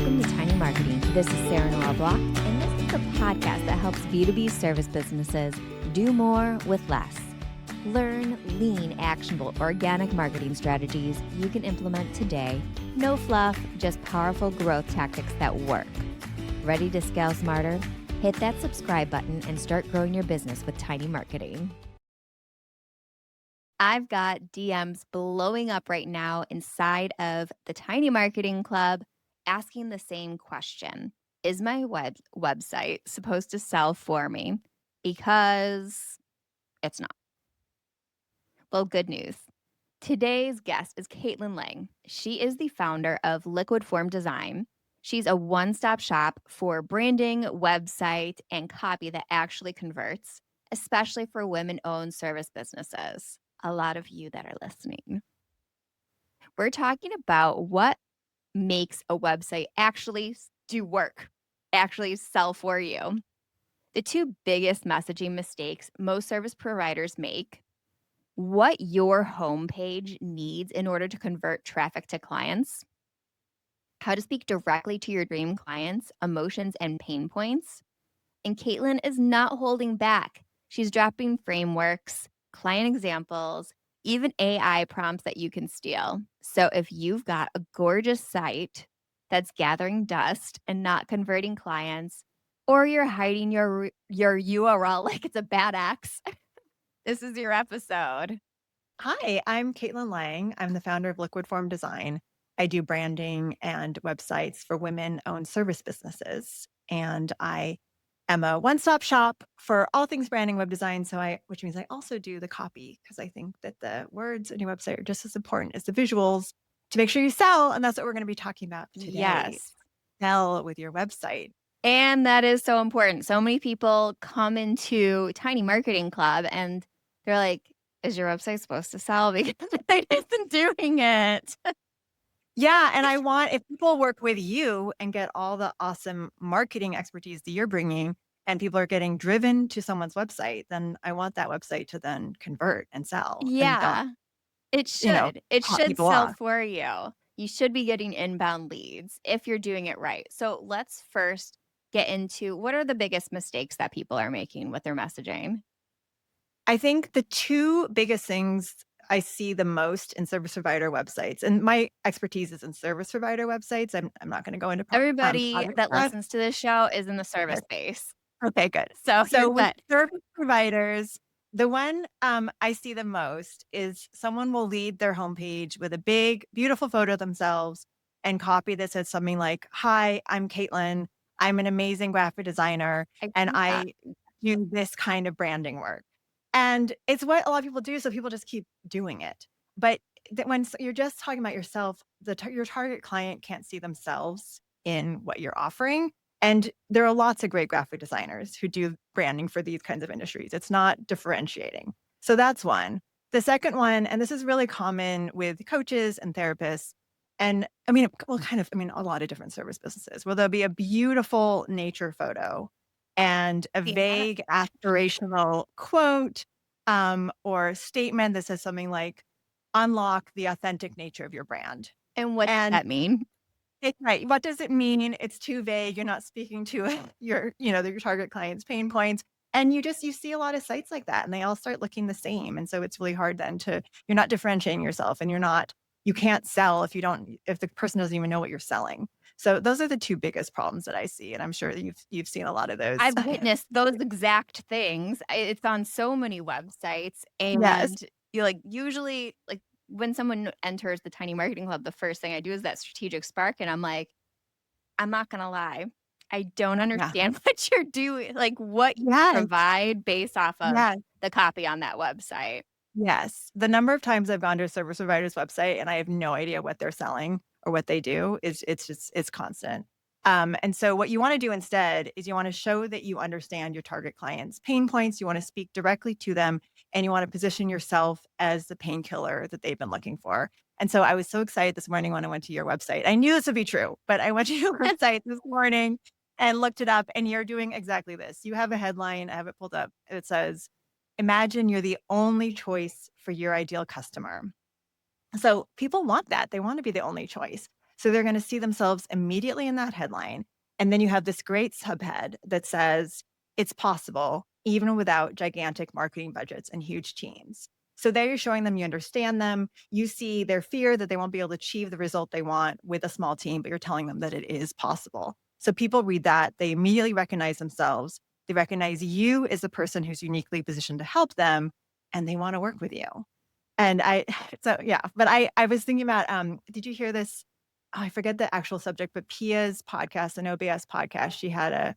Welcome to Tiny Marketing. This is Sarah Noel Block, and this is the podcast that helps B2B service businesses do more with less. Learn lean, actionable, organic marketing strategies you can implement today. No fluff, just powerful growth tactics that work. Ready to scale smarter? Hit that subscribe button and start growing your business with Tiny Marketing. I've got DMs blowing up right now inside of the Tiny Marketing Club asking the same question. Is my website supposed to sell for me? Because it's not. Well, good news. Today's guest is Caitlin Lang. She is the founder of Liquid Form Design. She's a one-stop shop for branding, website, and copy that actually converts, especially for women-owned service businesses. A lot of you that are listening. We're talking about what makes a website actually do work, actually sell for you. The two biggest messaging mistakes most service providers make, what your homepage needs in order to convert traffic to clients, how to speak directly to your dream clients, emotions, and pain points. And Caitlin is not holding back. She's dropping frameworks, client examples, even AI prompts that you can steal. So if you've got a gorgeous site that's gathering dust and not converting clients, or you're hiding your URL like it's a bad X, this is your episode. Hi, I'm Caitlin Lang. I'm the founder of Liquid Form Design. I do branding and websites for women-owned service businesses. And I am a one-stop shop for all things branding, web design. Which means I also do the copy because I think that the words in your website are just as important as the visuals to make sure you sell. And that's what we're going to be talking about today. Yes. Sell with your website. And that is so important. So many people come into Tiny Marketing Club and they're like, is your website supposed to sell? Because it isn't doing it. Yeah. And if people work with you and get all the awesome marketing expertise that you're bringing, and people are getting driven to someone's website, then I want that website to then convert and sell. Yeah, it should. It cut should people sell off. for you. You should be getting inbound leads if you're doing it right. So let's first get into what are the biggest mistakes that people are making with their messaging? I think the two biggest things I see the most in service provider websites, and my expertise is in service provider websites. I'm not going to go into Everybody product that stuff. listens to this show is in the service space. Okay, good. So you're with good. service providers, the one I see the most is someone will lead their homepage with a big, beautiful photo of themselves and copy that says something like, "Hi, I'm Caitlin. I'm an amazing graphic designer, and I do this kind of branding work." And it's what a lot of people do, so people just keep doing it. But when you're just talking about yourself, your target client can't see themselves in what you're offering. And there are lots of great graphic designers who do branding for these kinds of industries. It's not differentiating. So that's one. The second one, and this is really common with coaches and therapists, and a lot of different service businesses, where there'll be a beautiful nature photo and a vague aspirational quote or statement that says something like, unlock the authentic nature of your brand. And what does that mean? It's right. What does it mean? It's too vague. You're not speaking to your target client's pain points. And you see a lot of sites like that, and they all start looking the same. And so it's really hard then you're not differentiating yourself, and you can't sell if the person doesn't even know what you're selling. So those are the two biggest problems that I see. And I'm sure that you've seen a lot of those. I've witnessed those exact things. It's on so many websites. And Yes. you usually when someone enters the Tiny Marketing Club, the first thing I do is that strategic spark. And I'm like, I'm not going to lie. I don't understand what you're doing, what you provide based off of the copy on that website. Yes. The number of times I've gone to a service provider's website and I have no idea what they're selling or what they do it's constant. And so what you want to do instead is you want to show that you understand your target client's pain points. You want to speak directly to them, and you want to position yourself as the painkiller that they've been looking for. And so I was so excited this morning when I went to your website. I knew this would be true, but I went to your website this morning and looked it up, and you're doing exactly this. You have a headline, I have it pulled up. It says, imagine you're the only choice for your ideal customer. So people want that. They want to be the only choice. So they're going to see themselves immediately in that headline. And then you have this great subhead that says, it's possible, even without gigantic marketing budgets and huge teams. So there you're showing them you understand them. You see their fear that they won't be able to achieve the result they want with a small team, but you're telling them that it is possible. So people read that, they immediately recognize themselves. They recognize you as the person who's uniquely positioned to help them, and they want to work with you. And I so yeah, but I was thinking about, did you hear this? Oh, I forget the actual subject, but Pia's podcast, an OBS podcast, she had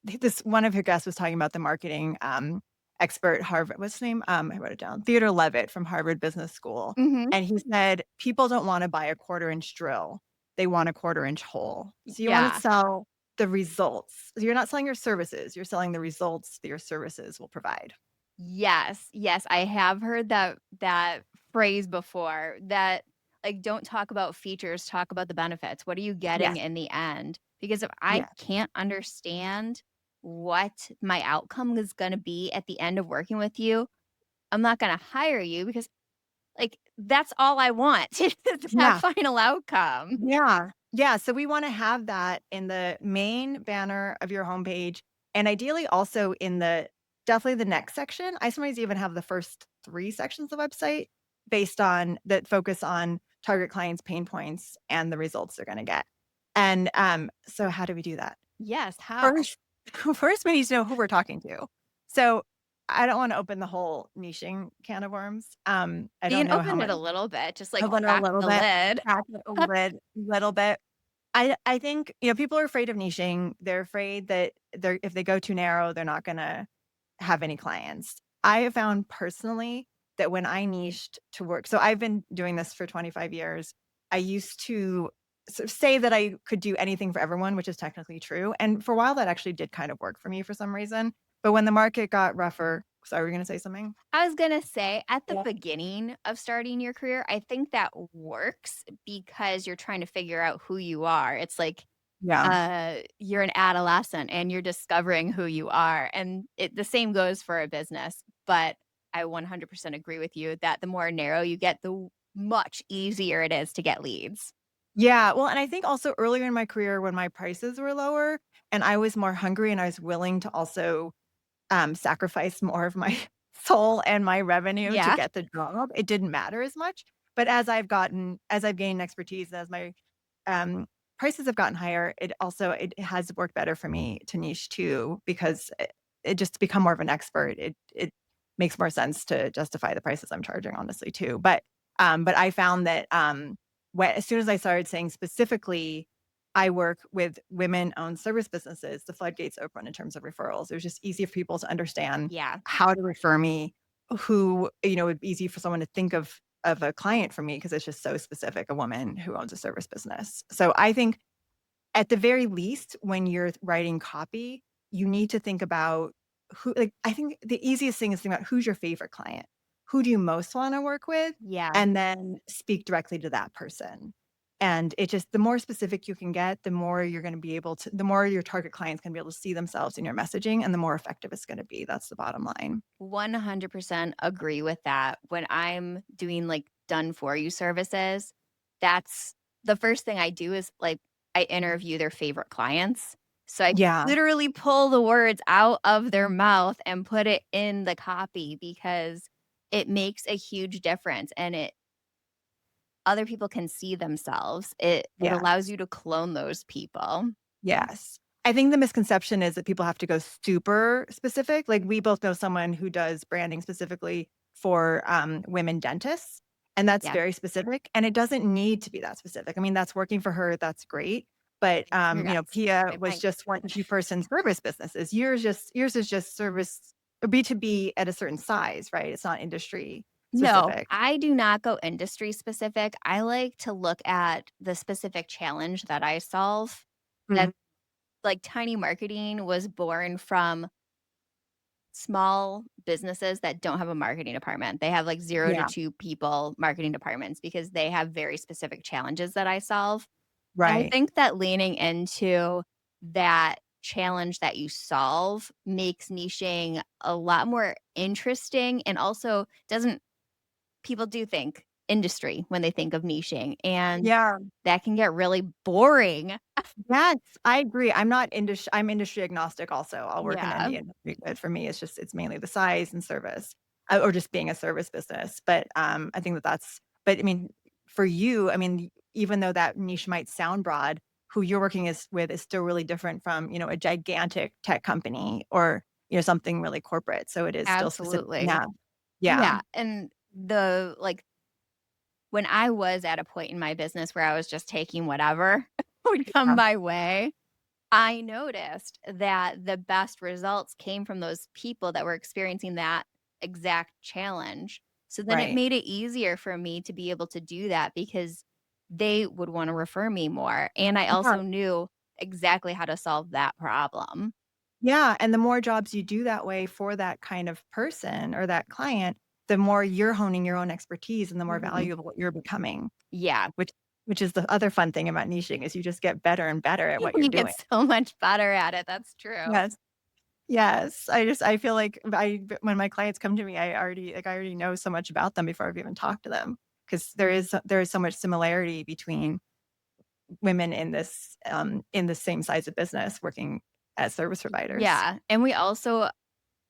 this one of her guests was talking about the marketing, expert, Harvard what's his name? I wrote it down. Theodore Levitt from Harvard Business School, Mhm. and he said, "People don't wanna buy a quarter-inch drill, they want a quarter-inch hole." So you wanna Yeah. sell the results. You're not selling your services, you're selling the results that your services will provide. Yes, yes, I have heard that phrase before, that, like, don't talk about features, talk about the benefits. What are you getting Yes, in the end? Because if I yes. can't understand what my outcome is gonna be at the end of working with you, I'm not gonna hire you because, like, that's all I want is that Yeah. final outcome. Yeah. Yeah, so we wanna have that in the main banner of your homepage, and ideally also in the definitely the next section. I sometimes even have the first 3 sections of the website based on that focus on target clients' pain points and the results they're gonna get. And, so how do we do that? Yes, how? First first we need to know who we're talking to. So, I don't wanna open the whole niching can of worms. I You don't can know how open much it a little bit, just, like, open it a crack little the bit, lid. crack it a little bit. I think, people are afraid of niching. They're afraid that if they go too narrow, they're not gonna have any clients. I have found personally that when I niched to work, so I've been doing this for 25 years. I used to sort of say that I could do anything for everyone, which is technically true. And for a while, that actually did kind of work for me for some reason. But when the market got rougher, sorry, were you gonna say something? I was gonna say, at the Yeah. beginning of starting your career, I think that works because you're trying to figure out who you are. It's like, Yeah. you're an adolescent and you're discovering who you are, and the same goes for a business, but I 100% agree with you that the more narrow you get, much easier it is to get leads. Yeah, well, and I think also earlier in my career when my prices were lower and I was more hungry and I was willing to also, sacrifice more of my soul and my revenue to Yeah. get the job, it didn't matter as much. But as I've gained expertise, as my, um, prices have gotten higher, it has worked better for me to niche too because it just to become more of an expert, it makes more sense to justify the prices I'm charging honestly too. But I found that, as soon as I started saying specifically, I work with women-owned service businesses, the floodgates open in terms of referrals. It was just easy for people to understand Yeah. how to refer me, it'd be easy for someone to think of a client for me because it's just so specific, a woman who owns a service business. So I think at the very least, when you're writing copy, you need to think about I think the easiest thing is think about who's your favorite client. Who do you most wanna work with? Yeah. And then speak directly to that person. And it just the more specific you can get, the more your target client's gonna be able to see themselves in your messaging and the more effective it's gonna be. That's the bottom line. 100% agree with that. When I'm doing, like, done for you services, that's the first thing I do is, like, I interview their favorite clients. So I Yeah. literally pull the words out of their mouth and put it in the copy because it makes a huge difference, and it other people can see themselves. It Yeah. allows you to clone those people. Yes. I think the misconception is that people have to go super specific. Like, we both know someone who does branding specifically for, women dentists, and that's Yeah. very specific, and it doesn't need to be that specific. I mean, that's working for her, that's great, but, Congrats. Pia Same was thing. just one two-person service businesses. Yours is just service or B2B at a certain size, right? It's not industry No, specific. I do not go industry specific. I like to look at the specific challenge that I solve. Mhm. That like tiny marketing was born from small businesses that don't have a marketing department. They have like 0 to Yeah, 2 people marketing departments because they have very specific challenges that I solve. And I right. think that leaning into that challenge that you solve makes niching a lot more interesting and also doesn't people do think industry when they think of niching, and Yeah. that can get really boring. Yes, I agree. I'm industry agnostic also. I'll work in Yeah, any industry, but for me, it's mainly the size and service, or just being a service business. But, I think but I mean, for you, I mean, even though that niche might sound broad, who you're working with is still really different from, a gigantic tech company or, something really corporate. So it is still specific absolutely. enough. Yeah. Yeah, and when I was at a point in my business where I was just taking whatever would come Yeah. my way, I noticed that the best results came from those people that were experiencing that exact challenge. So then it Right. made it easier for me to be able to do that because they would want to refer me more. And I Yeah. also knew exactly how to solve that problem. Yeah, and the more jobs you do that way for that kind of person or that client, the more you're honing your own expertise and the more Mhm. valuable you're becoming, Yeah. which which is the other fun thing about niching is you just get better and better at what you're You get doing. so much better at it. That's true. Yes. Yes. I feel like when my clients come to me, I already know so much about them before I've even talked to them because there is so much similarity between women in the same size of business working as service providers. Yeah. And we also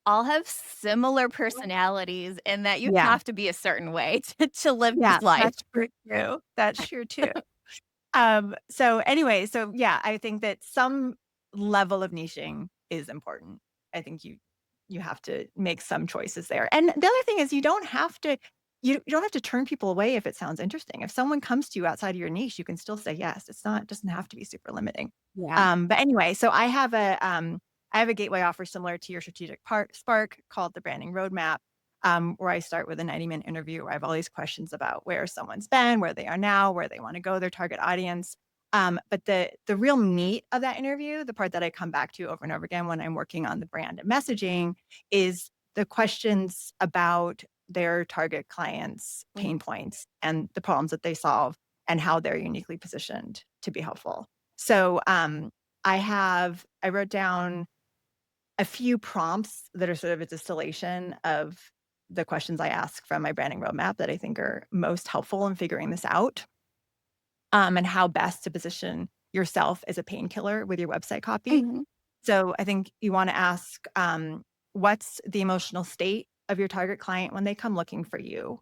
all have similar personalities in that you Yeah. have to be a certain way to live Yeah, this life. that's true too. That's true too. So anyway, so yeah, I think that some level of niching is important. I think you have to make some choices there. And the other thing is you don't have to turn people away if it sounds interesting. If someone comes to you outside of your niche, you can still say yes. It doesn't have to be super limiting. Yeah. But anyway, so I have a gateway offer similar to your strategic part spark called the branding roadmap, where I start with a 90-minute interview where I have all these questions about where someone's been, where they are now, where they want to go, their target audience. But the real meat of that interview, the part that I come back to over and over again when I'm working on the brand and messaging, is the questions about their target clients' Mm. pain points and the problems that they solve and how they're uniquely positioned to be helpful. So I wrote down a few prompts that are sort of a distillation of the questions I ask from my branding roadmap that I think are most helpful in figuring this out, and how best to position yourself as a painkiller with your website copy. Mhm. So I think you want to ask, what's the emotional state of your target client when they come looking for you?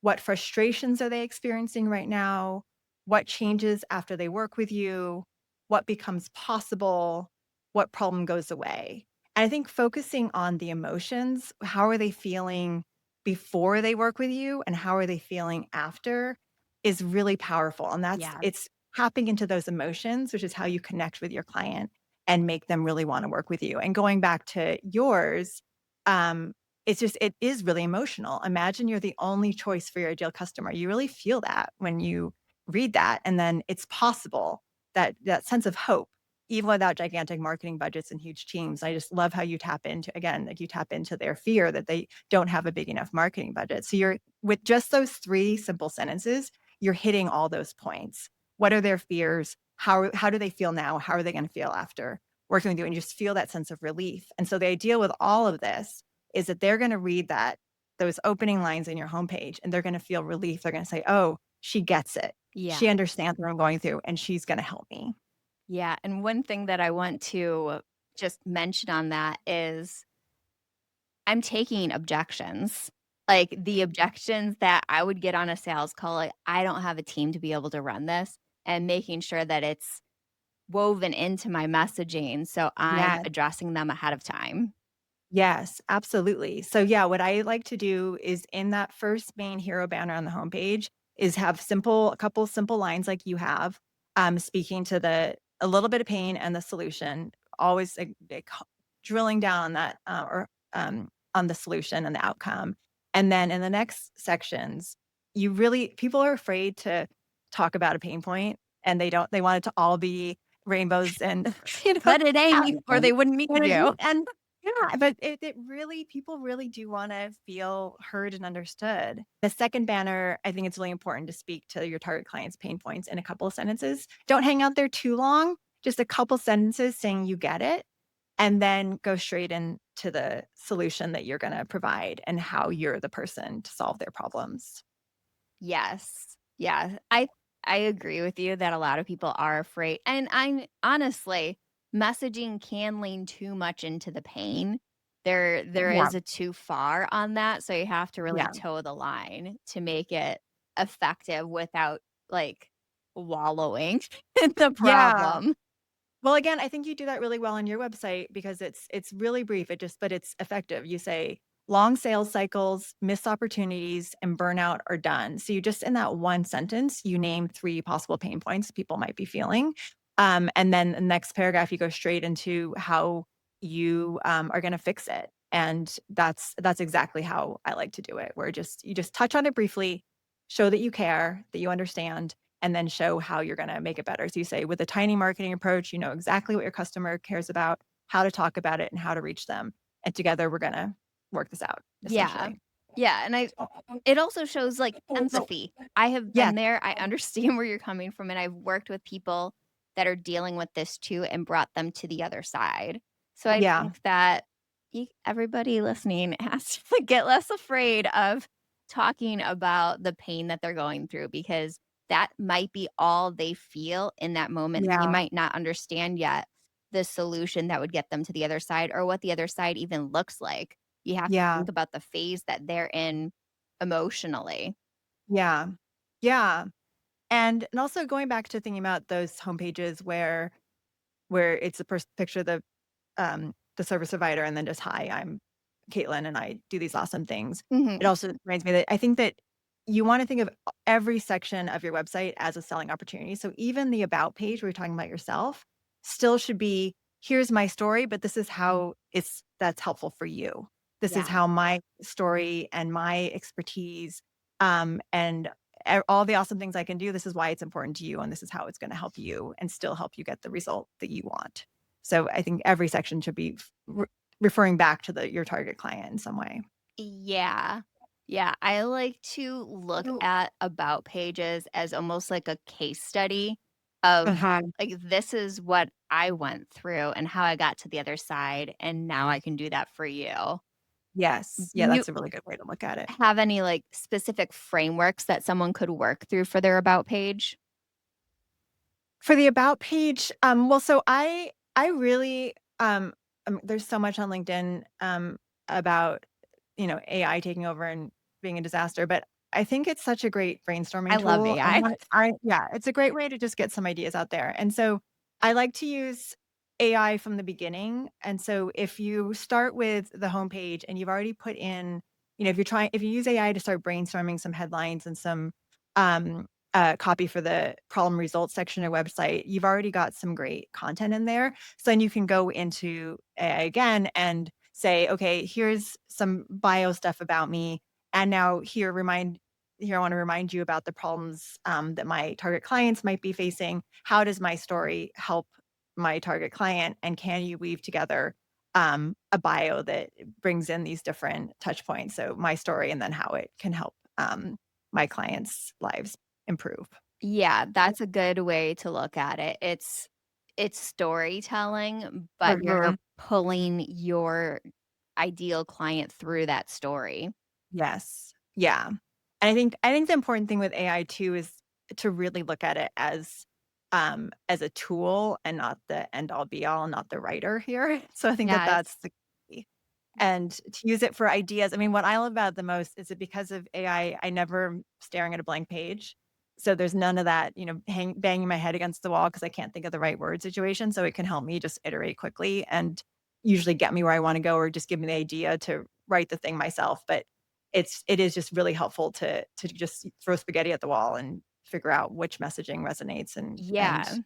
What frustrations are they experiencing right now? What changes after they work with you? What becomes possible? What problem goes away? And I think focusing on the emotions, how are they feeling before they work with you and how are they feeling after is really powerful. And Yeah. it's tapping into those emotions, which is how you connect with your client and make them really want to work with you. And going back to yours, um, it is really emotional. Imagine you're the only choice for your ideal customer. You really feel that when you read that, and then it's possible that sense of hope, even without gigantic marketing budgets and huge teams. I just love how you tap into again, like you tap into their fear that they don't have a big enough marketing budget. So you're with just those 3 simple sentences, you're hitting all those points. What are their fears? How do they feel now? How are they going to feel after working with you? And you just feel that sense of relief. And so the idea with all of this is that they're gonna read those opening lines in your homepage, and they're gonna feel relief. They're gonna say, "Oh, she gets it. Yeah. She understands what I'm going through, and she's gonna help me." Yeah, and one thing that I want to just mention on that is I'm taking objections. Like, the objections that I would get on a sales call, like, "I don't have a team to be able to run this," and making sure that it's woven into my messaging, so I'm Yes. addressing them ahead of time. Yes, absolutely. So yeah, what I like to do is in that first main hero banner on the homepage is have a couple simple lines like you have, speaking to a little bit of pain and the solution, always drilling down on that or on the solution and the outcome. And then in the next sections, people are afraid to talk about a pain point and they want it to all be rainbows and But it ain't, or and they wouldn't need you. and yeah, but it really people really do wanna feel heard and understood. The second banner, I think it's really important to speak to your target client's pain points in a couple of sentences. Don't hang out there too long, just a couple sentences saying you get it, and then go straight into the solution that you're gonna provide and how you're the person to solve their problems. Yes. Yeah. I agree with you that a lot of people are afraid. And I'm honestly, messaging can lean too much into the pain. There Yeah. is a too far on that, so you have to really Yeah. toe the line to make it effective without like wallowing in the Yeah. problem. Well, again, I think you do that really well on your website because it's really brief. But it's effective. You say long sales cycles, missed opportunities, and burnout are done. So you just in that one sentence, you name three possible pain points people might be feeling. And then the next paragraph, you go straight into how you are going to fix it. And that's exactly how I like to do it, where just you just touch on it briefly, show that you care, that you understand, and then show how you're gonna make it better. So you say, with a tiny marketing approach, you know exactly what your customer cares about, how to talk about it, and how to reach them. And together we're gonna work this out, Yeah. essentially. Yeah, and I it also shows, like, empathy. I have Yes. been there, I understand where you're coming from, and I've worked with people that are dealing with this too and brought them to the other side. So I Yeah. think that everybody listening has to get less afraid of talking about the pain that they're going through because that might be all they feel in that moment. They Yeah. might not understand yet the solution that would get them to the other side or what the other side even looks like. You have to Yeah. think about the phase that they're in emotionally. Yeah. Yeah. And also going back to thinking about those homepages where it's a picture of the service provider and then just, "Hi, I'm Caitlin, and I do these awesome things." It Mhm. also reminds me that I think that you wanna think of every section of your website as a selling opportunity. So even the about page where you're talking about yourself still should be, "Here's my story, but this is how it's that's helpful for you. This is Yeah. how my story and my expertise, and all the awesome things I can do, this is why it's important to you, and this is how it's gonna help you and still help you get the result that you want." So I think every section should be referring back to your target client in some way. Yeah. Yeah, I like to look at about pages as almost like a case study of, Uh-huh. like, this is what I went through and how I got to the other side, and now I can do that for you. Yes. Do Yeah, you that's a really good way to look at it. have any, like, specific frameworks that someone could work through for their about page? For the about page, well, so I really, there's so much on LinkedIn, about, AI taking over and being a disaster, but I think it's such a great I brainstorming love tool, and AI. yeah, it's a great way to just get some ideas out there, and so I like to use AI from the beginning, and so if you start with the homepage and you've already put in, if you use AI to start brainstorming some headlines and some, um copy for the problem results section of your website, you've already got some great content in there. So then you can go into AI again and say, okay, here's some bio stuff about me. And now here, I want to remind you about the problems that my target clients might be facing. How does my story help my target client? And can you weave together a bio that brings in these different touch points? So my story and then how it can help my clients' lives improve. Yeah, that's a good way to look at it. It's storytelling, but you're Mhm. pulling your ideal client through that story. Yes. Yeah. And I think the important thing with AI too is to really look at it as a tool and not the end all be all, not the writer here. So I think that Yes. that's the key. And to use it for ideas. I mean, what I love about it the most is that because of AI, I never am staring at a blank page. So there's none of that, banging my head against the wall because I can't think of the right word situation. So it can help me just iterate quickly and usually get me where I want to go or just give me the idea to write the thing myself. But it is just really helpful to just throw spaghetti at the wall and figure out which messaging resonates and Yeah.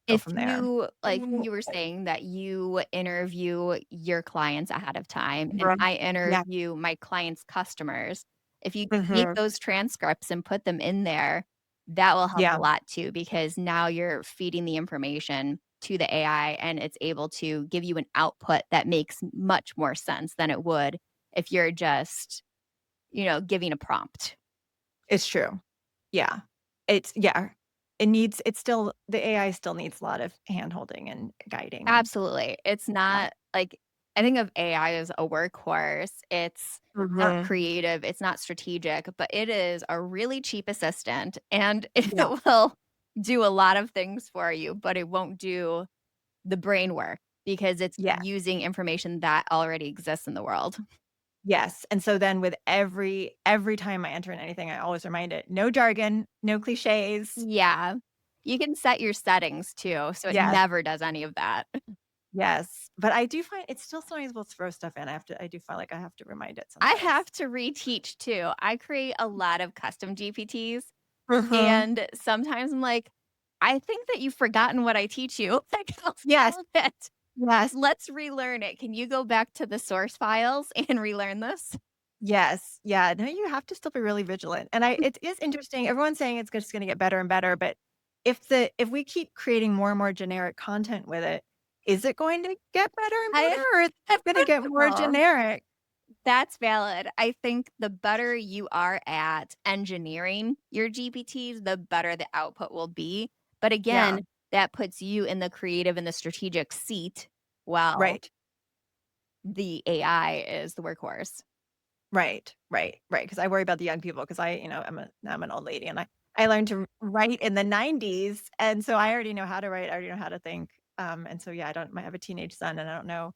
go If from there. you like you were saying that you interview your clients ahead of time and Mhm. I Yeah. interview my clients' customers, if you take Mhm. those transcripts and put them in there, that will help a Yeah. lot too because now you're feeding the information to the AI and it's able to give you an output that makes much more sense than it would if you're just, giving a prompt. It's true. Yeah. Yeah. It's still the AI still needs a lot of handholding and guiding and Absolutely. It's yeah. not like I think of AI as a workhorse. It's not Mhm. creative, it's not strategic, but it is a really cheap assistant, and it Yeah. will do a lot of things for you, but it won't do the brain work because it's Yeah. using information that already exists in the world. Yes, and so then with every time I enter in anything, I always remind it, "No jargon, no cliches." Yeah. You can set your settings too, so it Yes, never does any of that. yes, but I do find it's still sometimes will throw stuff in. I do feel like I have to remind it I sometimes. have to reteach too. I create a lot of custom GPTs, Mhm. and sometimes I'm like, "I think that you've forgotten what I teach you." Like, I'll Yes, tell it, yes, "Let's relearn it. Can you go back to the source files and relearn this?" yes, yeah, no, you have to still be really vigilant, and I it is interesting, everyone's saying it's just gonna get better and better, but if we keep creating more and more generic content with it, is it going to get better and better, I or it's I gonna get more well, generic? that's valid. I think the better you are at engineering your GPTs, the better the output will be. But Yeah, again, that puts you in the creative and the strategic seat while right. the AI is the workhorse. Right, right, right. Because I worry about the young people. Because I'm an old lady, and I learned to write in the '90s, and so I already know how to write, I already know how to think, and so, yeah, I have a teenage son, and I don't know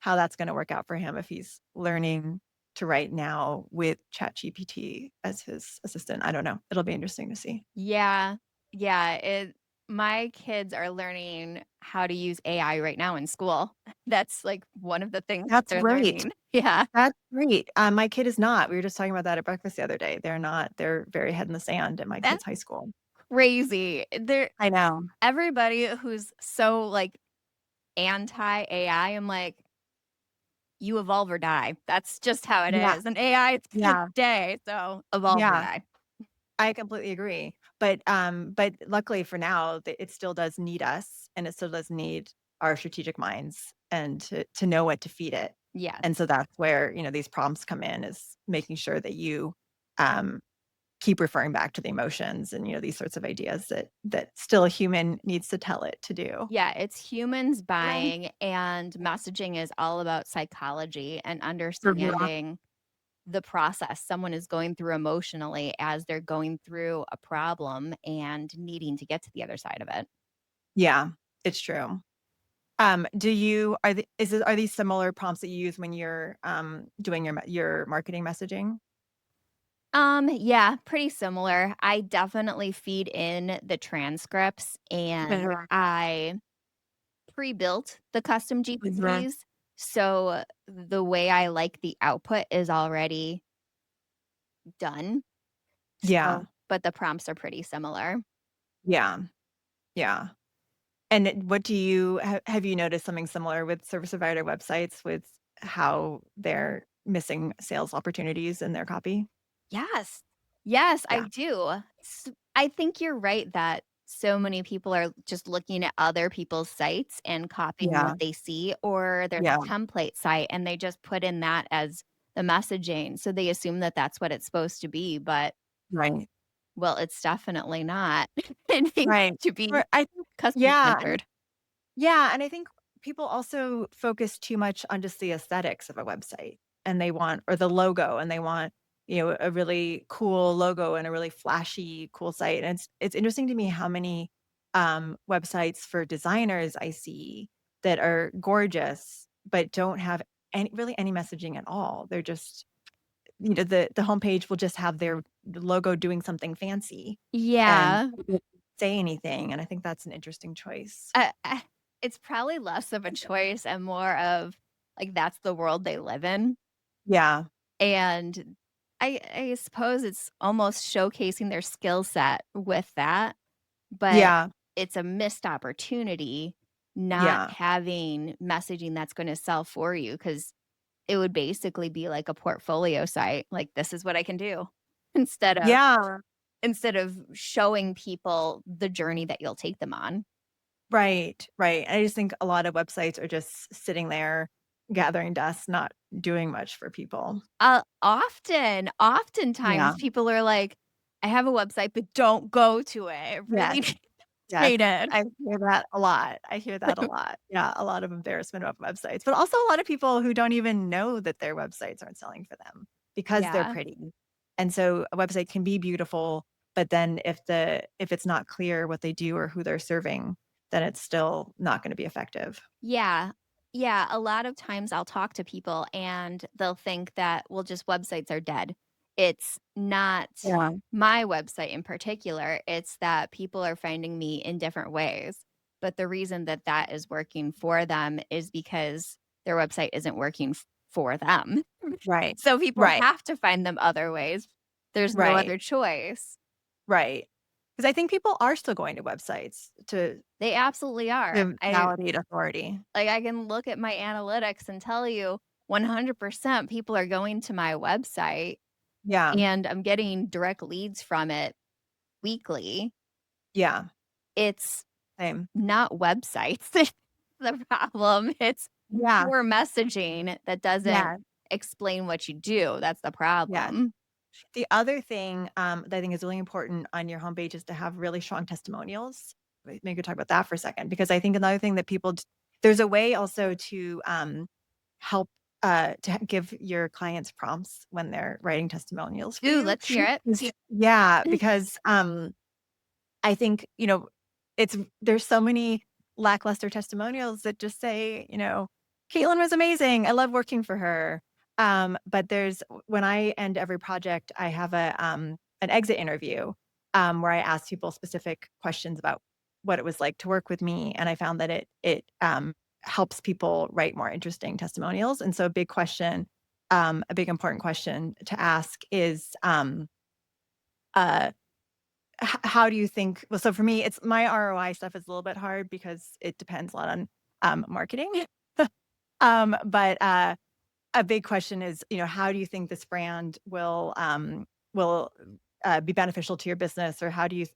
how that's gonna work out for him if he's learning to write now with ChatGPT as his assistant. I don't know. It'll be interesting to see. Yeah. Yeah, my kids are learning how to use AI right now in school. That's, like, one of the things that That's they're great. learning. Yeah. That's great. My kid is not. We were just talking about that at breakfast the other day. They're not. They're very head in the sand at my kid's That's high school. crazy. There I know. everybody who's so, like, anti-AI, I'm like, "You evolve or die." That's just how it Yeah, is, and AI is here to yeah, stay, so evolve or yeah. die. I completely agree. But luckily for now, it still does need us, and it still does need our strategic minds and to know what to feed it. Yes. And so that's where, these prompts come in is making sure that you um, keep referring back to the emotions and, these sorts of ideas that still a human needs to tell it to do. Yeah, it's humans Right. buying, and messaging is all about psychology and Mhm. understanding the process someone is going through emotionally as they're going through a problem and needing to get to the other side of it. Yeah, it's true. Do you are these similar prompts that you use when you're doing your marketing messaging? Yeah, pretty similar. I definitely feed in the transcripts and Mhm. I pre-built the custom Mhm. GPTs. So the way I like the output is already done. Yeah. But the prompts are pretty similar. Yeah. Yeah. And what do you have you noticed something similar with service provider websites with how they're missing sales opportunities in their copy? Yes. Yes, I Yeah. do. I think you're right that so many people are just looking at other people's sites and copying what Yeah. they see, or there's Yeah. a template site and they just put in that as the messaging. So they assume that that's what it's supposed to be, but Right. well, it's definitely not. It needs Right. to be Or I think customer yeah, centered. and I think people also focus too much on just the aesthetics of a website, and they want or the logo, and they want, a really cool logo and a really flashy, cool site, and it's interesting to me how many, websites for designers I see that are gorgeous, but don't have any messaging at all. They're just the homepage will just have their logo doing something fancy and Yeah. it doesn't say anything, and I think that's an interesting choice. It's probably less of a choice and more of like that's the world they live in. Yeah. And I suppose it's almost showcasing their skill set with that, but Yeah. it's a missed opportunity not Yeah. having messaging that's gonna sell for you because it would basically be like a portfolio site, like, "This is what I can do," instead of Yeah. instead of showing people the journey that you'll take them on. Right, right. I just think a lot of websites are just sitting there gathering dust, not doing much for people. Oftentimes Yeah. people are like, "I have a website, but don't go to it." Really? Yes. Yes, Hated. I hear that a lot. I hear that a lot. Yeah, a lot of embarrassment about websites, but also a lot of people who don't even know that their websites aren't selling for them because they're Yeah. pretty. And so a website can be beautiful, but then if it's not clear what they do or who they're serving, then it's still not gonna be effective. Yeah. Yeah, a lot of times I'll talk to people and they'll think that, well, just websites are dead. It's not Yeah. my website in particular, it's that people are finding me in different ways. But the reason that that is working for them is because their website isn't working for them. Right. So people Right. have to find them other ways. There's no Right. other choice. Right. Because I think people are still going to websites They absolutely are. to validate authority. I can look at my analytics and tell you 100% people are going to my website Yeah. and I'm getting direct leads from it weekly. Yeah. It's Same. not websites the problem. It's Yeah. poor messaging that doesn't Yeah. explain what you do. That's the Yeah. problem. The other thing, that I think is really important on your homepage is to have really strong testimonials. Maybe we could talk about that for a second, because I think another thing that there's a way also to, help, give your clients prompts when they're writing testimonials for Ooh, you. let's hear it. Yeah, because, I think, there's so many lackluster testimonials that just say, "Caitlin was amazing. I love working for her." But when I end every project, I have an exit interview, where I ask people specific questions about what it was like to work with me, and I found that it helps people write more interesting testimonials. And so a big important question to ask is, uh how do you think, well, so for me, it's my ROI stuff is a little bit hard because it depends a lot on, marketing. But a big question is, how do you think this brand will be beneficial to your business? Or how do you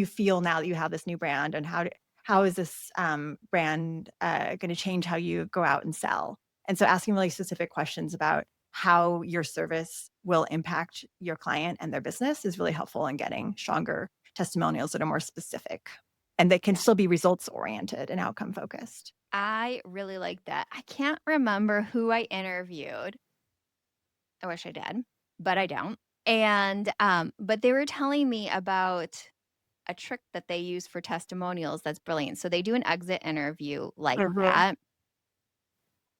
feel now that you have this new brand, and how is this, brand, gonna change how you go out and sell? And so asking really specific questions about how your service will impact your client and their business is really helpful in getting stronger testimonials that are more specific, and they can Yeah. still be results oriented and outcome focused. I really like that. I can't remember who I interviewed. I wish I did, but I don't. But they were telling me about a trick that they use for testimonials that's brilliant. So they do an exit interview like Mhm. that,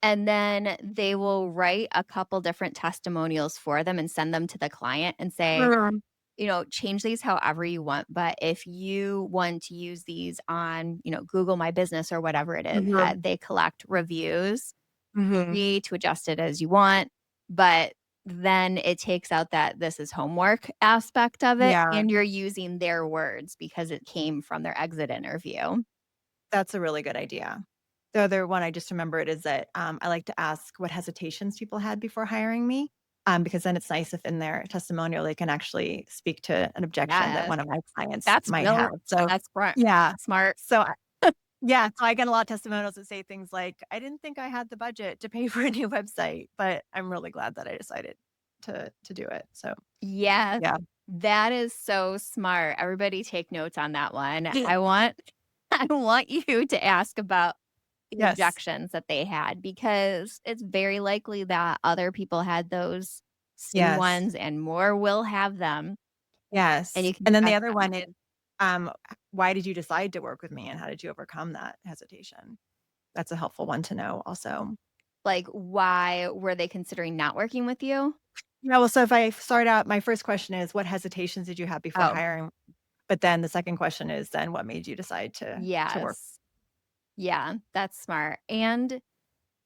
and then they will write a couple different testimonials for them and send them to the client and say, Mhm. change these however you want. But if you want to use these on, Google My Business or whatever it is that Mhm. they collect reviews, Mhm. free to adjust it as you want. But then it takes out that this is homework aspect of it, Yeah. and you're using their words because it came from their exit interview. That's a really good idea. The other one I just remembered is that, I like to ask what hesitations people had before hiring me, because then it's nice if in their testimonial they can actually speak to an objection that Yes, one of my clients that's might real. have. So, That's smart. yeah. Smart. So, yeah, so I get a lot of testimonials that say things like, "I didn't think I had the budget to pay for a new website, but I'm really glad that I decided to do it." So, Yes, yeah. that is so smart. Everybody take notes on that one. I want I want you to ask about the Yes. objections that they had because it's very likely that other people had those same Yes. ones and more will have them, and Yes. you can And then the trust other them. one is, why did you decide to work with me, and how did you overcome that hesitation? That's a helpful one to know also. Like, why were they considering not working with you? Yeah, well, so if I start out, my first question is, what hesitations did you have before Oh, hiring? But then the second question is, then what made you decide to work? yes. Yeah, that's smart, and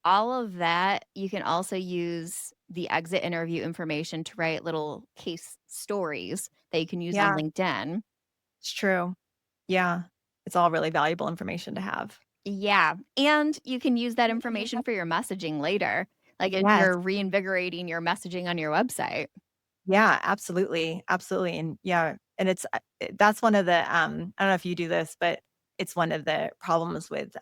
all of that, you can also use the exit interview information to write little case stories that you can use on Yeah, LinkedIn. it's true. Yeah. It's all really valuable information to have. Yeah, and you can use that information for your messaging later, like, if Yes. you're reinvigorating your messaging on your website. Yeah, absolutely, absolutely, and yeah, and that's one of the, I don't know if you do this, but it's one of the problems with,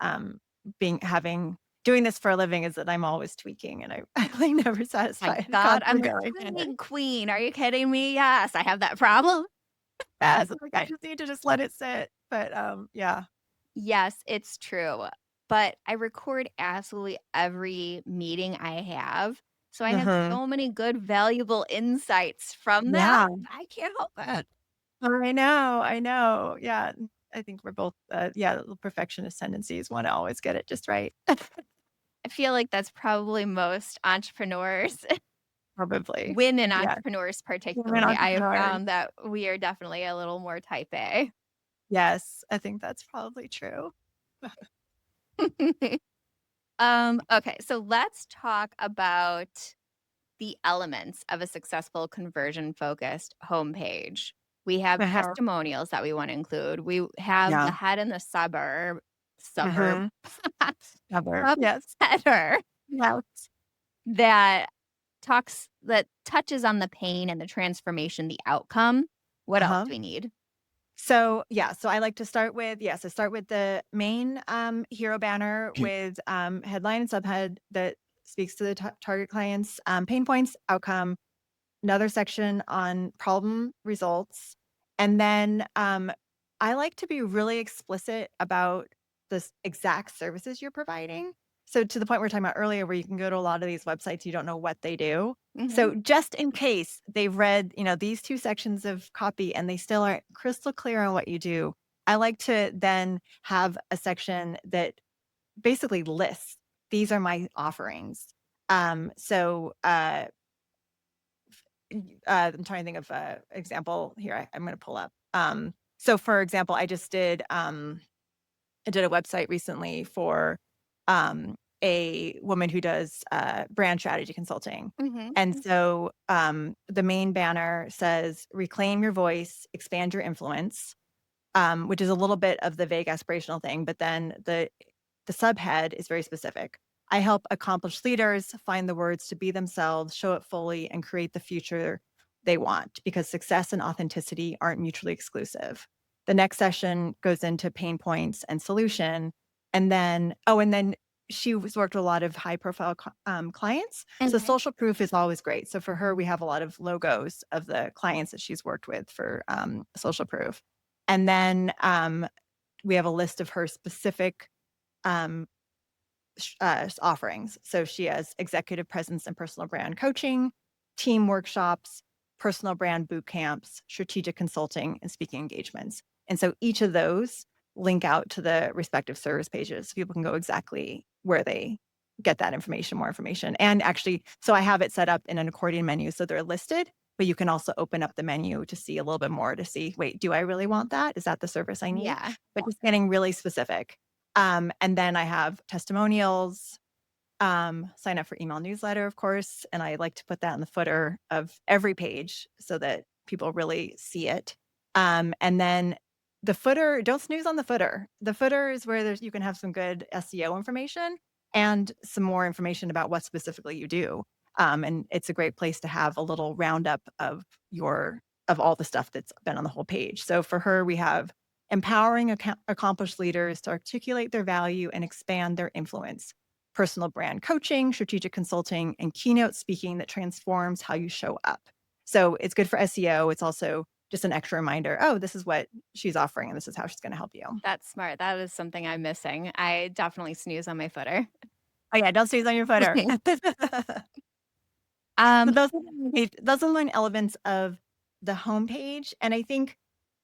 being having doing this for a living is that I'm always tweaking, and I'm like never My satisfied, god, I'm constantly the going. cleaning queen, are you kidding me? Yes, I have that problem. Yes, like, I just need to just let it sit, but, yeah. Yes, it's true, but I record absolutely every meeting I have, so I have Mhm. so many good, valuable insights from that. Yeah. I can't help it. I know, yeah, I think we're both, yeah, the perfectionist tendencies wanna always get it just right. I feel like that's probably most entrepreneurs, Probably. women Yeah. entrepreneurs Women particularly. I have entrepreneurs. found that we are definitely a little more type A. Yes, I think that's probably true. Okay, so let's talk about the elements of a successful conversion focused homepage. We have Uh-huh. testimonials that we want to include. We have the Yeah. head and the suburb, Mhm. Ever. sub Yes. header Yes. that that touches on the pain and the transformation, the outcome. What else Uh-huh. do we need? So, yeah, so I like to start with so start with the main, hero banner with, headline and subhead that speaks to the target client's, pain points, outcome, another section on problem results, and then, I like to be really explicit about the exact services you're providing. So to the point we were talking about earlier where you can go to a lot of these websites, you don't know what they do. Mhm. So just in case they've read, these 2 sections of copy and they still aren't crystal clear on what you do, I like to then have a section that basically lists, "These are my offerings." I'm trying to think of a example here I'm gonna pull up. So for example, I did a website recently for, a woman who does, brand strategy consulting. Mhm. And so, the main banner says, "Reclaim your voice, expand your influence," which is a little bit of the vague aspirational thing, but then the subhead is very specific. I help accomplished leaders find the words to be themselves, show it fully, and create the future they want because success and authenticity aren't mutually exclusive. The next session goes into pain points and solution. And then she was worked with a lot of high profile clients. So Mhm. social proof is always great. So for her, we have a lot of logos of the clients that she's worked with for social proof. And then, we have a list of her specific, um, offerings. So she has executive presence and personal brand coaching, team workshops, personal brand boot camps, strategic consulting, and speaking engagements. And so each of those link out to the respective service pages so people can go exactly where they get that information, more information. And actually, so I have it set up in an accordion menu so they're listed, but you can also open up the menu to see a little bit more to see, wait, do I really want that? Is that the service I need? Yeah. But just getting really specific. And then I have testimonials, sign up for email newsletter, of course, and I like to put that in the footer of every page so that people really see it. And then the footer, don't snooze on the footer. The footer is where you can have some good SEO information and some more information about what specifically you do. And it's a great place to have a little roundup of all the stuff that's been on the whole page. So for her, we have empowering accomplished leaders to articulate their value and expand their influence, personal brand coaching, strategic consulting, and keynote speaking that transforms how you show up. So it's good for SEO. It's also just an extra reminder, oh, this is what she's offering and this is how she's going to help you. That's smart. That is something I'm missing. I definitely snooze on my footer. Oh yeah, don't sneeze on your footer. So Um, those are the main elements of the homepage. And I think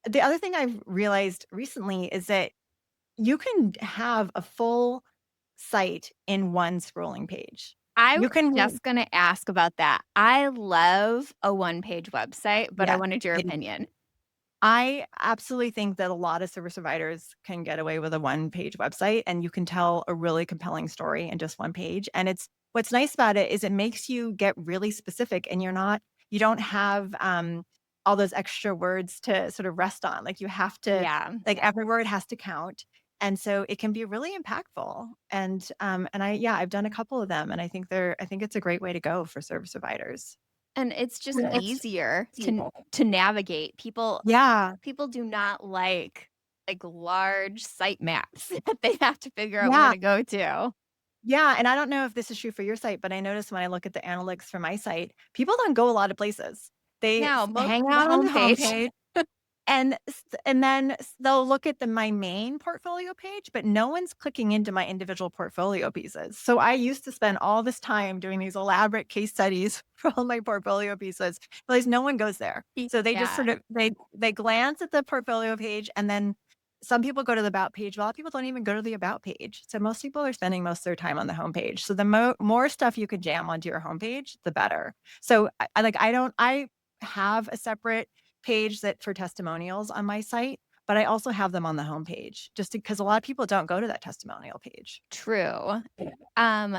the other thing I've realized recently is that you can have a full site in one scrolling page. I You was can just gonna ask about that. I love a one-page website, but I Yes, wanted your I do. opinion. I absolutely think that a lot of service providers can get away with a one-page website, and you can tell a really compelling story in just one page, and it's what's nice about it is it makes you get really specific, and you don't have, all those extra words to sort of rest on, like, you have to Yeah. like, every word has to count, and so it can be really impactful, and I've done a couple of them, and I think it's a great way to go for service providers. And it's just Yeah, it's easier to navigate. Yeah, People do not like large site maps that they have to figure out where yeah. to go to. Yeah, and I don't know if this is true for your site, but I notice when I look at the analytics for my site, people don't go a lot of places. They Now, most hang the out on the homepage. homepage And then they'll look at my main portfolio page, but no one's clicking into my individual portfolio pieces. So I used to spend all this time doing these elaborate case studies for all my portfolio pieces, realize no one goes there. So they just Yeah, sort of they glance at the portfolio page, and then some people go to the about page. A lot of people don't even go to the about page. So most people are spending most of their time on the homepage. So the more stuff you can jam onto your homepage, the better. So I have a separate page that for testimonials on my site, but I also have them on the homepage just because a lot of people don't go to that testimonial page. true. Um,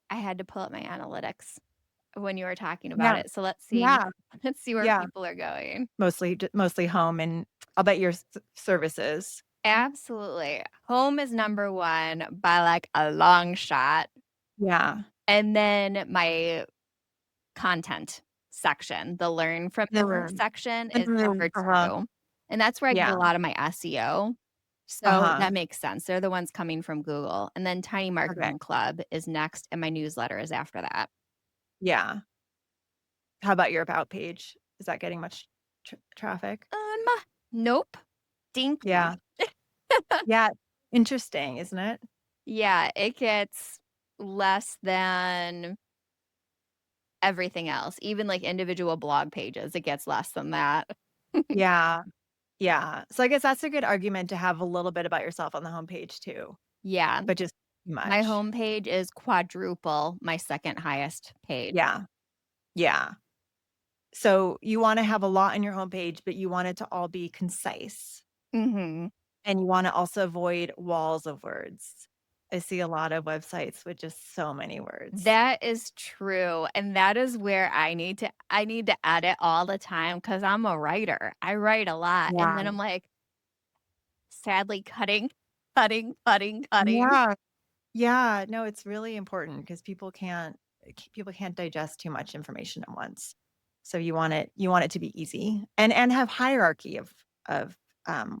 I had to pull up my analytics when you were talking about Yeah. it, so let's see. Yeah. Let's see where Yeah. people are going. Mostly home, and I'll bet your services. Absolutely. Home is number 1 by, like, a long shot, Yeah. and then my content section, the learn from me Mhm. section is Mhm. number Uh-huh. 2, and that's where I get Yeah. a lot of my SEO, so Uh-huh. that makes sense. They're the ones coming from Google, and then Tiny Okay. Marketing Club is next, and my newsletter is after that. Yeah. How about your about page? Is that getting much traffic? Nope. Dinky. Yeah. Yeah. Interesting, isn't it? Yeah, it gets less than everything else, even, like, individual blog pages, it gets less than that. Yeah. Yeah. So I guess that's a good argument to have a little bit about yourself on the homepage too, Yeah, but just too my much. homepage is quadruple my second highest page. Yeah. Yeah. So you wanna have a lot on your homepage, but you want it to all be concise, Mhm. and you wanna also avoid walls of words. I see a lot of websites with just so many words. That is true, and that is where I need to edit all the time because 'cause I'm a writer. I write a lot, and then Yeah. I'm, like, sadly cutting. Yeah. Yeah, no, it's really important because people can't digest too much information at once. So you want it to be easy and have hierarchy of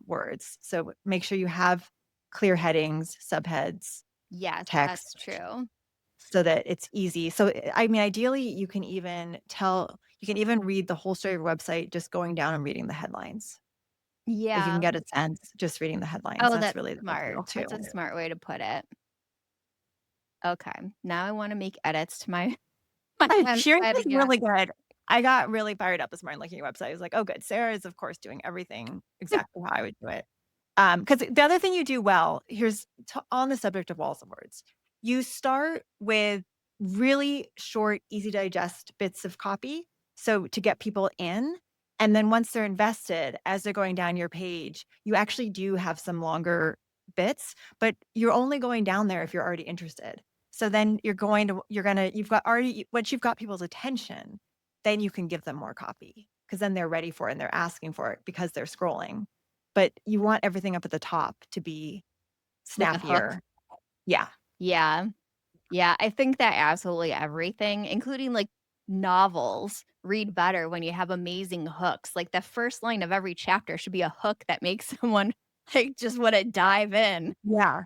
words. So make sure you have clear headings, subheads, Yes, text that's true. so that it's easy. So I mean, ideally, you can even read the whole story of your website just going down and reading the headlines. Like you can Yeah. get a sense just reading the headlines. Oh, That's that's really the big smart. deal too. That's a smart way to put it. Okay, now I wanna make edits to my my Yours website is again. really good. I got really fired up this morning looking at your website. I was like, "Oh, good. Sarah is, of course, doing everything exactly how I would do it." Because the other thing you do well, here's on the subject of walls of words. You start with really short, easy to digest bits of copy, so to get people in, and then once they're invested, as they're going down your page, you actually do have some longer bits, but you're only going down there if you're already interested. So then you've got already once you've got people's attention, then you can give them more copy because then they're ready for it and they're asking for it because they're scrolling. But you want everything up at the top to be With a hook. snappier. Yeah. Yeah. Yeah, I think that absolutely everything, including, like, novels, read better when you have amazing hooks. Like, the first line of every chapter should be a hook that makes someone, like, just wanna dive in. Yeah.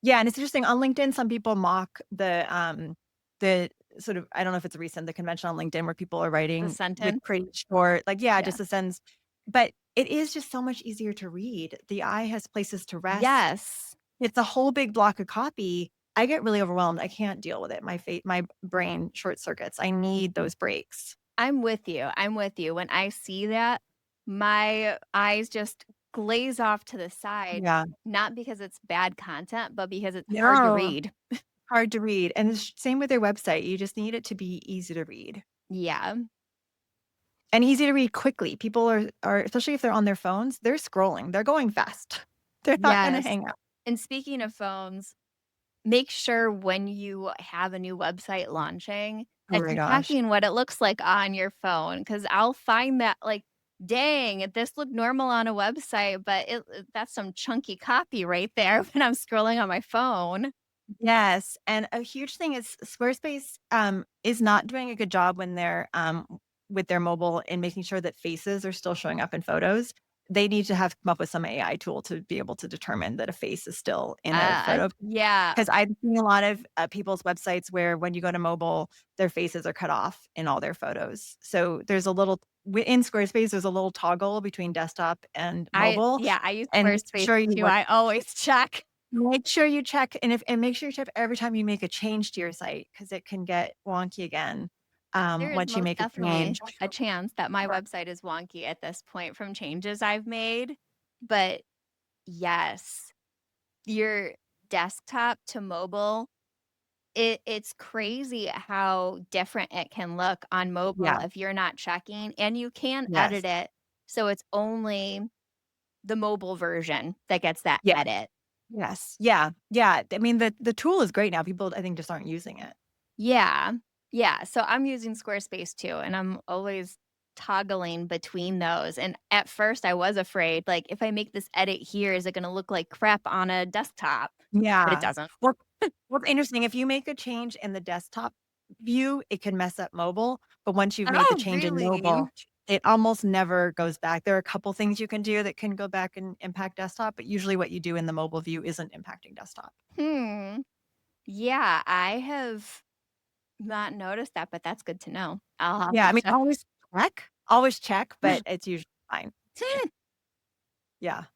Yeah, and it's interesting on LinkedIn, some people mock the sort of I don't know if it's recent, the convention on LinkedIn where people are The writing with sentence. pretty short, like, yeah, Yeah. just a sentence, but it is just so much easier to read. The eye has places to rest. Yes. It's a whole big block of copy. I get really overwhelmed. I can't deal with it. My brain short circuits. I need those breaks. I'm with you. When I see that, my eyes just glaze off to the side, Yeah. not because it's bad content, but because it's hard to No. read. Hard to read, and it's same with their website. You just need it to be easy to read, Yeah. and easy to read quickly. People are especially if they're on their phones, they're scrolling. They're going fast. They're not gonna Yes. hang up. And speaking of phones, make sure when you have a new website launching Oh that my you're gosh. checking what it looks like on your phone, because 'cause I'll find that, like, "Dang, this looked normal on a website, but that's some chunky copy right there," when I'm scrolling on my phone. Yes, and a huge thing is Squarespace, is not doing a good job when they're, with their mobile in making sure that faces are still showing up in photos. they need to have come up with some AI tool to be able to determine that a face is still in a photo. Yeah. Because I've seen a lot of people's websites where when you go to mobile, their faces are cut off in all their photos. So there's a little in Squarespace, there's a little toggle between desktop and mobile, I use and make Squarespace sure you too. I always check. make sure you check, and make sure you check every time you make a change to your site because it can get wonky again There is once you most make a definitely change. a chance that my website is wonky at this point from changes I've made. But yes, your desktop to mobile, it's crazy how different it can look on mobile Yeah. if you're not checking, and you can Yes. edit it, so it's only the mobile version that gets that Yeah. edit. Yes. Yeah. Yeah. I mean, the tool is great now. People, I think, just aren't using it. Yeah. Yeah, so I'm using Squarespace too, and I'm always toggling between those, and at first I was afraid, like, if I make this edit here, is it gonna look like crap on a desktop? But it Yeah. doesn't. Well, what's interesting, if you make a change in the desktop view, it can mess up mobile, but once you've made the Oh, change in really? mobile, it almost never goes back. There are a couple things you can do that can go back and impact desktop, but usually what you do in the mobile view isn't impacting desktop. Hmm. Yeah, I have not noticed that, but that's good to know. I'll have Yeah, to I mean, check. always check, but it's usually fine. Yeah.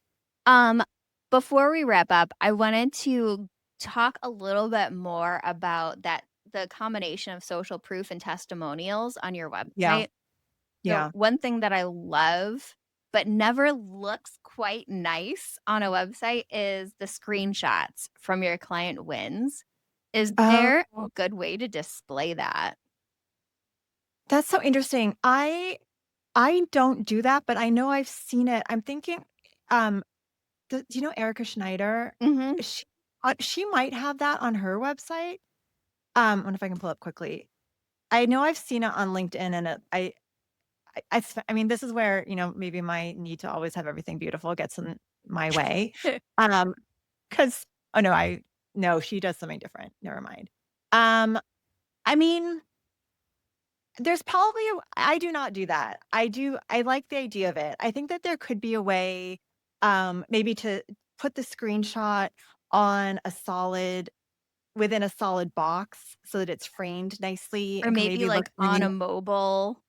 Um, Before we wrap up, I wanted to talk a little bit more about the combination of social proof and testimonials on your Yeah. website. So, Yeah. one thing that I love, but never looks quite nice on a website is the screenshots from your client wins. Is there a Oh, good way to display that? that's so interesting. I don't do that, but I know I've seen it. I'm thinking, um, do you know Erica Schneider? Mhm. She she might have that on her website. I wonder if I can pull up quickly. I know I've seen it on LinkedIn, and I mean, this is where, maybe my need to always have everything beautiful gets in my way. Um, 'Cause oh, no, no, she does something different. Never mind. Um, I mean, there's probably I do not do that. I like the idea of it. I think that there could be a way, maybe to put the screenshot on a solid within a solid box so that it's framed nicely Or and can maybe, maybe look like, on really. a mobile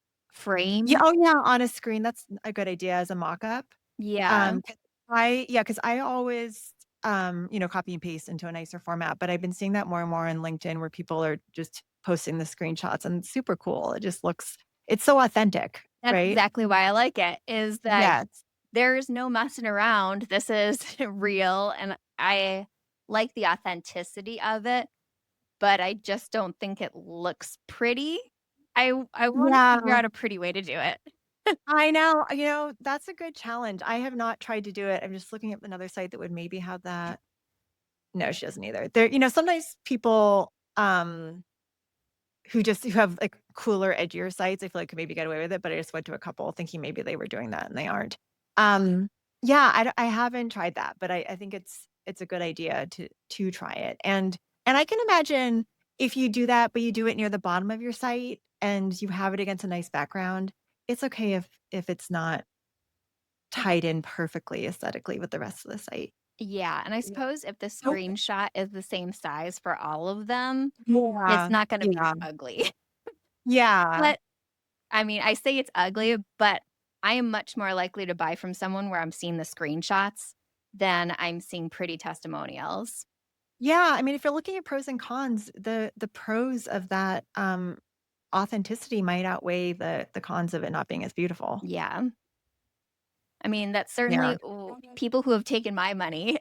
Yeah, frame? oh, yeah, on a screen, that's a good idea as a mock-up. Yeah. 'Cause because I always, copy and paste into a nicer format, but I've been seeing that more and more on LinkedIn where people are just posting the screenshots, and it's super cool. It's so authentic, That's right? exactly why I like it, is that Yes. there's no messing around. This is real, and I like the authenticity of it, but I just don't think it looks pretty. I wanna figure Yeah. out a pretty way to do it. I know, that's a good challenge. I have not tried to do it. I'm just looking at another site that would maybe have that. No, she doesn't either. Sometimes people, who have, like, cooler, edgier sites, I feel like could maybe get away with it, but I just went to a couple thinking maybe they were doing that, and they aren't. Um, yeah, I haven't tried that, but I think it's a good idea to try it, and I can imagine if you do that, but you do it near the bottom of your site and you have it against a nice background, it's okay if it's not tied in perfectly aesthetically with the rest of the site. Yeah, and I Yeah. suppose if the Oh, screenshot is the same size for all of them, it's yeah, not gonna be yeah, ugly. yeah. But, I mean, I say it's ugly, but I am much more likely to buy from someone where I'm seeing the screenshots than I'm seeing pretty testimonials. Yeah, I mean, if you're looking at pros and cons, the pros of that, authenticity might outweigh the cons of it not being as beautiful. Yeah. I mean, that's Yeah. certainly people who have taken my money,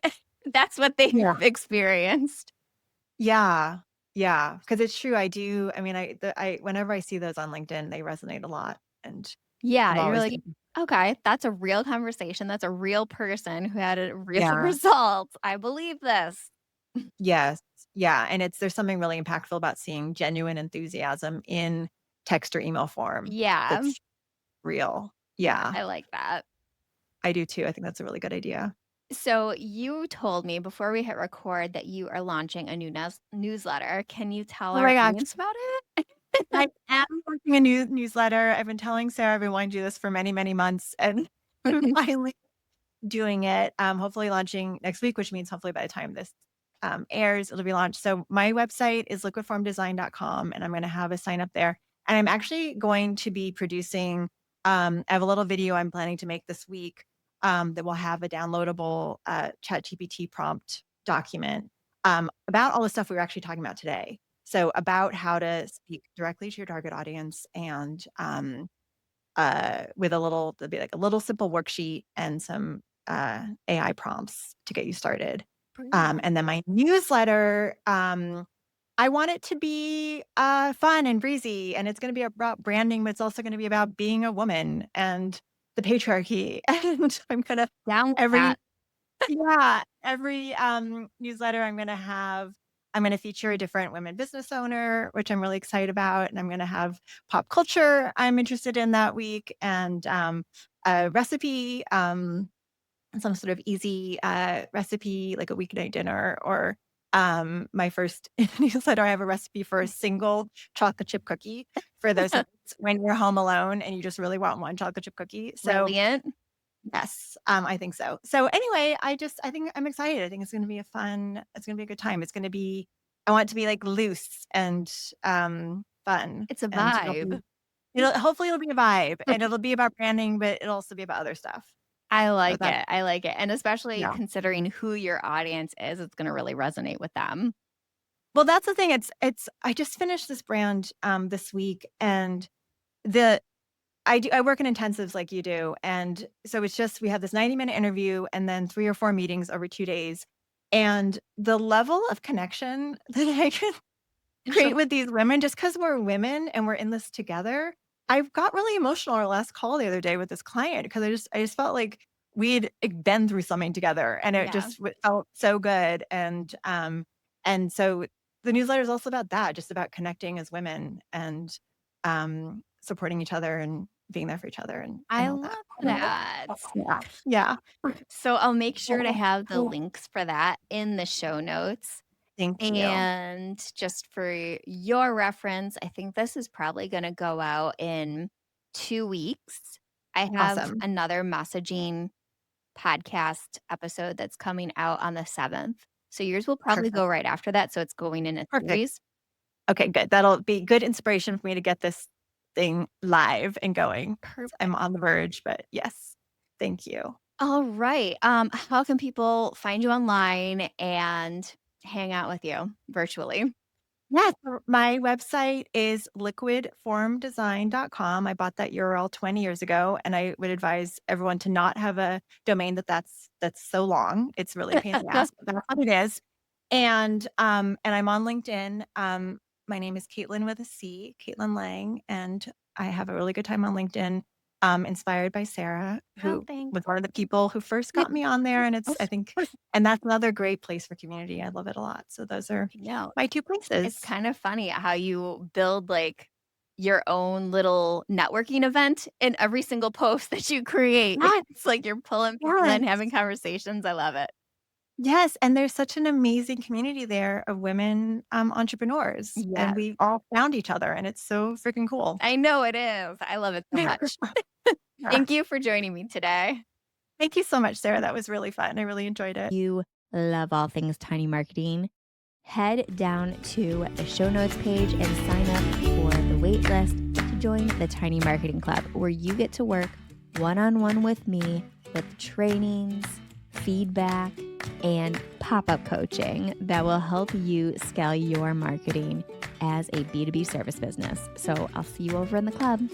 that's what they've Yeah. experienced. Yeah. Yeah, because it's true, I mean, I whenever I see those on LinkedIn, they resonate a lot, and I'm Yeah, you're always like, thinking. "Okay, that's a real conversation, that's a real person who had a real Yeah. result. I believe this." Yes. Yeah, and there's something really impactful about seeing genuine enthusiasm in text or email form Yeah. that's real. Yeah, Yeah, I like that. I do too, I think that's a really good idea. So you told me before we hit record that you are launching a new newsletter. Can you tell Oh our my gosh. audience about it? I am launching a newsletter. I've been telling Sarah I've been wanting to do this for many, many months, and finally. doing it, hopefully launching next week, which means hopefully by the time this airs, it'll be launched. So my website is liquidformdesign.com, and I'm going to have a sign up there. And I'm actually going to be producing, I have a little video I'm planning to make this week that will have a downloadable ChatGPT prompt document about all the stuff we were actually talking about today. So about how to speak directly to your target audience, and with there'll be like a little simple worksheet and some AI prompts to get you started. Brilliant. And then my newsletter, I want it to be fun and breezy, and it's going to be about branding, but it's also going to be about being a woman and the patriarchy. And I'm gonna Down with every that. yeah, every newsletter I'm going to feature a different women business owner, which I'm really excited about. And I'm going to have pop culture I'm interested in that week, and a recipe, some sort of easy recipe, like a weeknight dinner, or my first newsletter, I have a recipe for a single chocolate chip cookie for those nights when you're home alone and you just really want one chocolate chip cookie. So Brilliant. yes, I think so. So anyway, I think I'm excited. I think it's gonna be a good time. I want it to be like loose and fun, It's a and vibe. hopefully it'll be a vibe, and it'll be about branding, but it'll also be about other stuff. I So like that it. I like it. And especially yeah. considering who your audience is, it's going to really resonate with them. Well, that's the thing. It's I just finished this brand this week, and the I work in intensives like you do, and so it's just we have this 90-minute interview and then 3 or 4 meetings over 2 days, and the level of connection that I can create with these women just because 'cause we're women and we're in this together. I got really emotional our last call the other day with this client because I just felt like we'd, like, been through something together, and it Yeah. just felt so good, and so the newsletter is also about that, just about connecting as women, and supporting each other and being there for each other, and I all that. love that. Yeah. Yeah. So I'll make sure to have the links for that in the show notes. Thank you. And just for your reference, I think this is probably going to go out in 2 weeks. I have Awesome. another messaging podcast episode that's coming out on the 7th. So yours will probably Perfect. go right after that. So it's going in a Perfect. series. Okay, good. That'll be good inspiration for me to get this thing live and going. I'm Perfect. on the verge, but yes. Thank you. All right. How can people find you online and hang out with you virtually? Yes, my website is liquidformdesign.com. I bought that URL 20 years ago, and I would advise everyone to not have a domain that's so long. It's really a pain in the ass, but that's what it is. And I'm on LinkedIn. My name is Caitlin with a C, Caitlin Lang, and I have a really good time on LinkedIn. Inspired by Sarah, Oh, who thanks. was one of the people who first got me on there, and I think, and that's another great place for community. I love it a lot. So those are No, my 2 it's places. kind of funny how you build like your own little networking event in every single post that you create. Yes, It's like you're pulling people in, yes, having conversations. I love it. yes, and there's such an amazing community there of women, entrepreneurs, and Yes, we all found each other, and it's so freaking cool. I know it is. I love it so much. Yeah. Thank you for joining me today. Thank you so much, Sarah. That was really fun. I really enjoyed it. You love all things tiny marketing. Head down to the show notes page and sign up for the wait list to join the Tiny Marketing Club, where you get to work one-on-one with me with trainings, feedback, and pop-up coaching that will help you scale your marketing as a B2B service business. So I'll see you over in the club.